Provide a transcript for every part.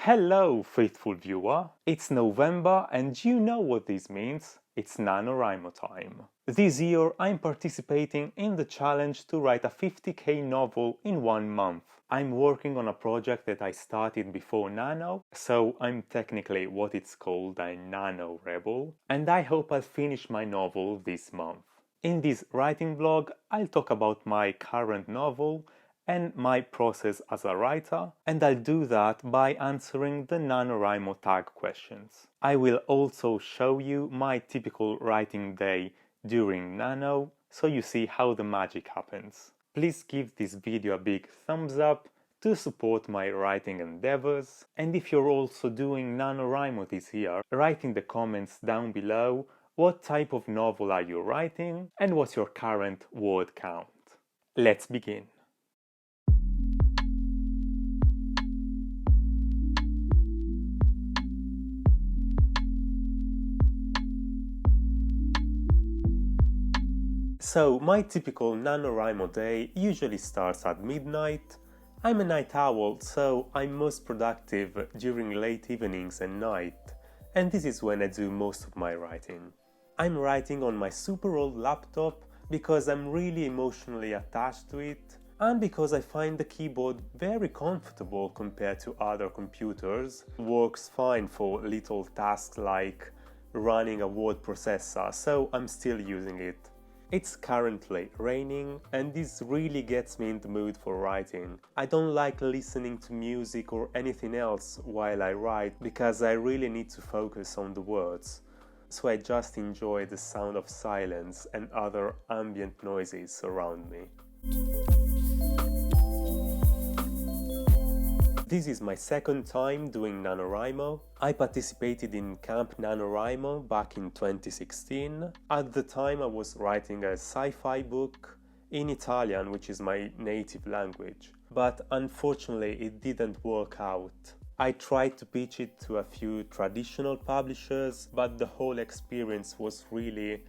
Hello, faithful viewer! It's November and you know what this means. It's NaNoWriMo time. This year I'm participating in the challenge to write a 50k novel in 1 month. I'm working on a project that I started before Nano, so I'm technically what it's called a Nano rebel, and I hope I'll finish my novel this month. In this writing vlog, I'll talk about my current novel and my process as a writer, and I'll do that by answering the NaNoWriMo Tag Questions. I will also show you my typical writing day during Nano, so you see how the magic happens. Please give this video a big thumbs up to support my writing endeavors, and if you're also doing NaNoWriMo this year, write in the comments down below what type of novel are you writing and what's your current word count. Let's begin. So, my typical NaNoWriMo day usually starts at midnight. I'm a night owl, so I'm most productive during late evenings and night, and this is when I do most of my writing. I'm writing on my super old laptop because I'm really emotionally attached to it, and because I find the keyboard very comfortable compared to other computers. It works fine for little tasks like running a word processor, so I'm still using it. It's currently raining, and this really gets me in the mood for writing. I don't like listening to music or anything else while I write because I really need to focus on the words. So I just enjoy the sound of silence and other ambient noises around me. This is my second time doing NaNoWriMo. I participated in Camp NaNoWriMo back in 2016. At the time I was writing a sci-fi book in Italian, which is my native language, but unfortunately it didn't work out. I tried to pitch it to a few traditional publishers, but the whole experience was really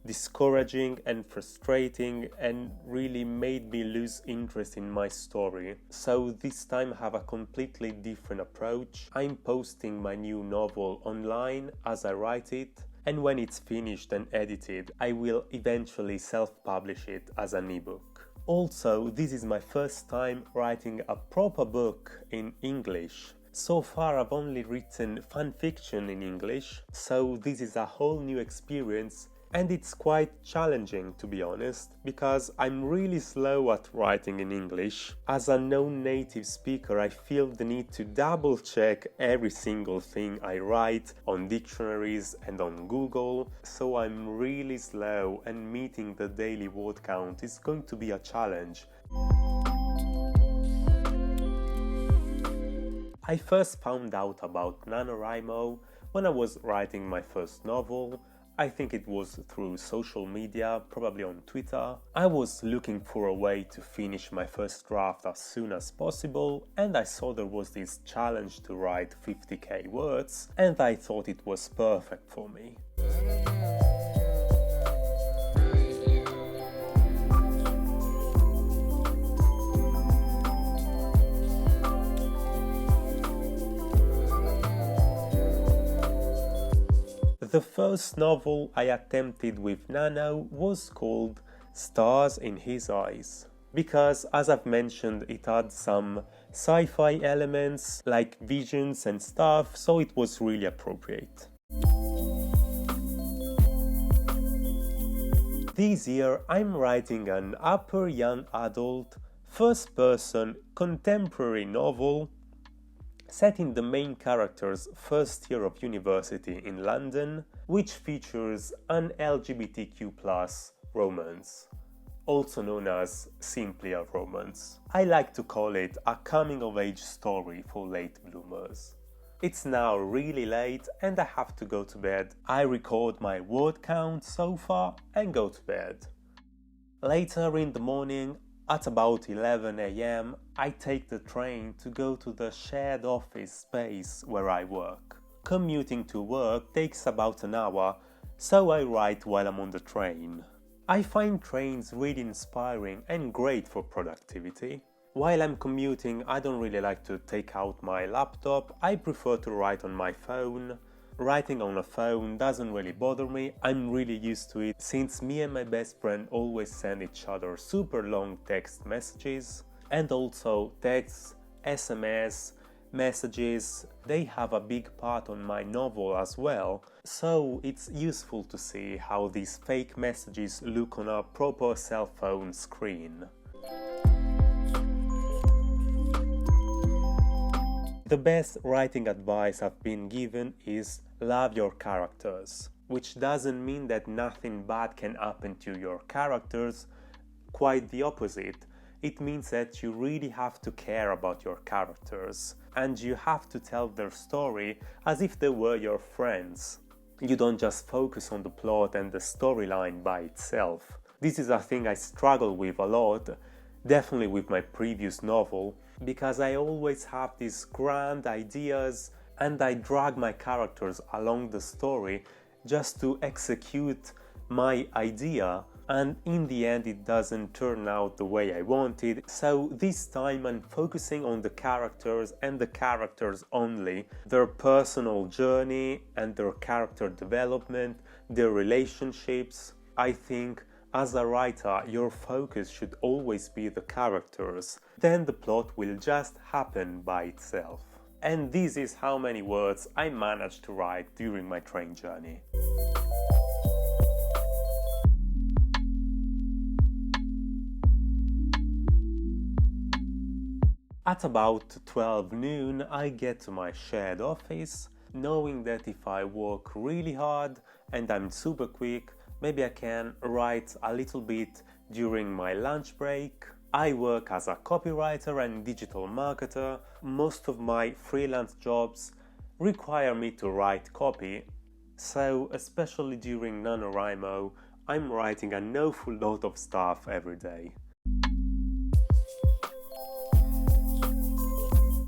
discouraging and frustrating and really made me lose interest in my story. So this time I have a completely different approach. I'm posting my new novel online as I write it, and when it's finished and edited, I will eventually self-publish it as an ebook. Also, this is my first time writing a proper book in English. So far I've only written fan fiction in English, so this is a whole new experience. And it's quite challenging, to be honest, because I'm really slow at writing in English. As a non-native speaker, I feel the need to double check every single thing I write on dictionaries and on Google, so I'm really slow, and meeting the daily word count is going to be a challenge. I first found out about NaNoWriMo when I was writing my first novel. I think it was through social media, probably on Twitter. I was looking for a way to finish my first draft as soon as possible, and I saw there was this challenge to write 50k words, and I thought it was perfect for me. The first novel I attempted with Nano was called Stars in His Eyes, because, as I've mentioned, it had some sci-fi elements like visions and stuff, so it was really appropriate. This year I'm writing an upper young adult, first-person, contemporary novel set in the main character's first year of university in London, which features an LGBTQ+ romance, also known as simply a romance. I like to call it a coming-of-age story for late bloomers. It's now really late and I have to go to bed. I record my word count so far and go to bed. Later in the morning, at about 11 AM, I take the train to go to the shared office space where I work. Commuting to work takes about an hour, so I write while I'm on the train. I find trains really inspiring and great for productivity. While I'm commuting, I don't really like to take out my laptop. I prefer to write on my phone. Writing on a phone doesn't really bother me. I'm really used to it since me and my best friend always send each other super long text messages, and also texts, SMS, messages, they have a big part on my novel as well. So it's useful to see how these fake messages look on a proper cell phone screen. The best writing advice I've been given is love your characters, which doesn't mean that nothing bad can happen to your characters, quite the opposite. It means that you really have to care about your characters, and you have to tell their story as if they were your friends. You don't just focus on the plot and the storyline by itself. This is a thing I struggle with a lot, definitely with my previous novel, because I always have these grand ideas and I drag my characters along the story just to execute my idea, and in the end it doesn't turn out the way I wanted. So this time I'm focusing on the characters and the characters only, their personal journey and their character development, their relationships. I think as a writer, your focus should always be the characters, then the plot will just happen by itself. And this is how many words I managed to write during my train journey. At about 12 noon, I get to my shared office, knowing that if I work really hard and I'm super quick, maybe I can write a little bit during my lunch break. I work as a copywriter and digital marketer. Most of my freelance jobs require me to write copy, so especially during NaNoWriMo, I'm writing an awful lot of stuff every day.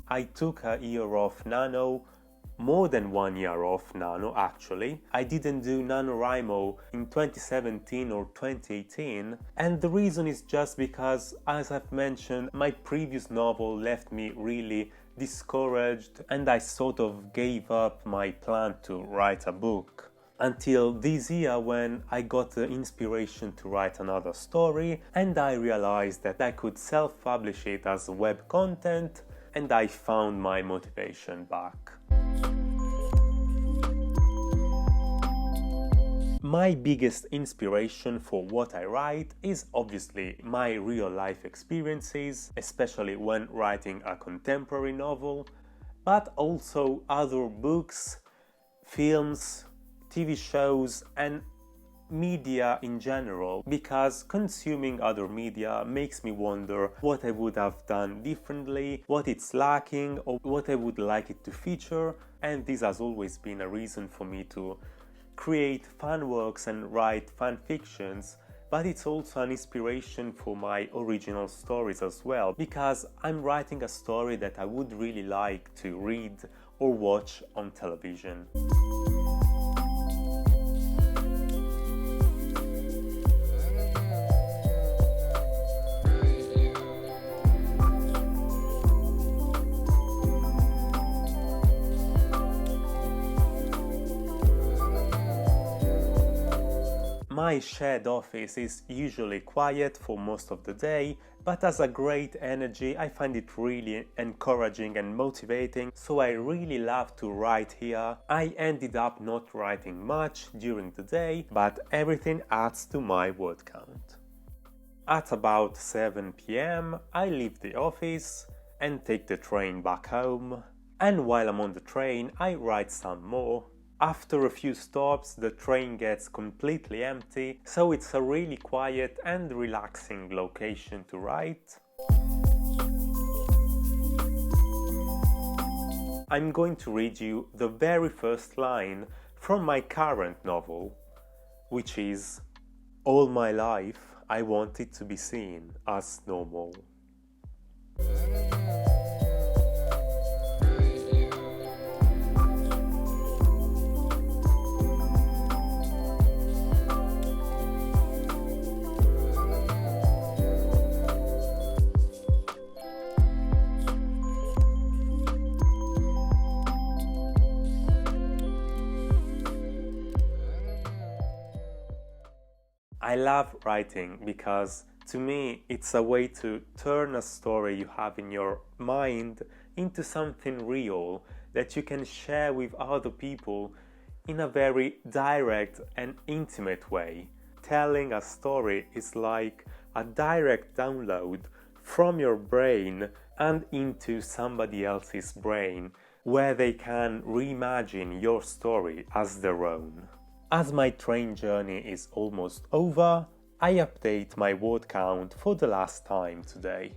I took a year off Nano, more than 1 year off Nano actually. I didn't do NaNoWriMo in 2017 or 2018, and the reason is just because, as I've mentioned, my previous novel left me really discouraged and I sort of gave up my plan to write a book. Until this year when I got the inspiration to write another story and I realized that I could self-publish it as web content, and I found my motivation back. My biggest inspiration for what I write is obviously my real-life experiences, especially when writing a contemporary novel, but also other books, films, TV shows, and media in general, because consuming other media makes me wonder what I would have done differently, what it's lacking, or what I would like it to feature, and this has always been a reason for me to create fan works and write fan fictions, but it's also an inspiration for my original stories as well, because I'm writing a story that I would really like to read or watch on television. My shared office is usually quiet for most of the day, but has a great energy. I find it really encouraging and motivating, so I really love to write here. I ended up not writing much during the day, but everything adds to my word count. At about 7 p.m, I leave the office and take the train back home, and while I'm on the train, I write some more. After a few stops, the train gets completely empty, so it's a really quiet and relaxing location to write. I'm going to read you the very first line from my current novel, which is, "All my life I wanted to be seen as normal." I love writing because to me it's a way to turn a story you have in your mind into something real that you can share with other people in a very direct and intimate way. Telling a story is like a direct download from your brain and into somebody else's brain, where they can reimagine your story as their own. As my train journey is almost over, I update my word count for the last time today.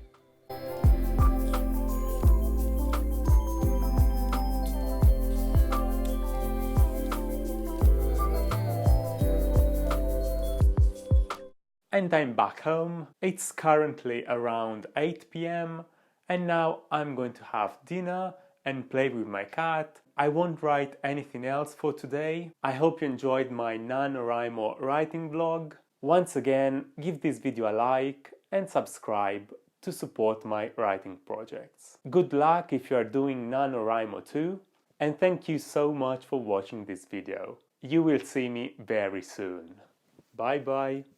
And I'm back home. It's currently around 8 p.m. and now I'm going to have dinner and play with my cat. I won't write anything else for today. I hope you enjoyed my NaNoWriMo Writing vlog. Once again, give this video a like and subscribe to support my writing projects. Good luck if you are doing NaNoWriMo too, and thank you so much for watching this video. You will see me very soon. Bye bye!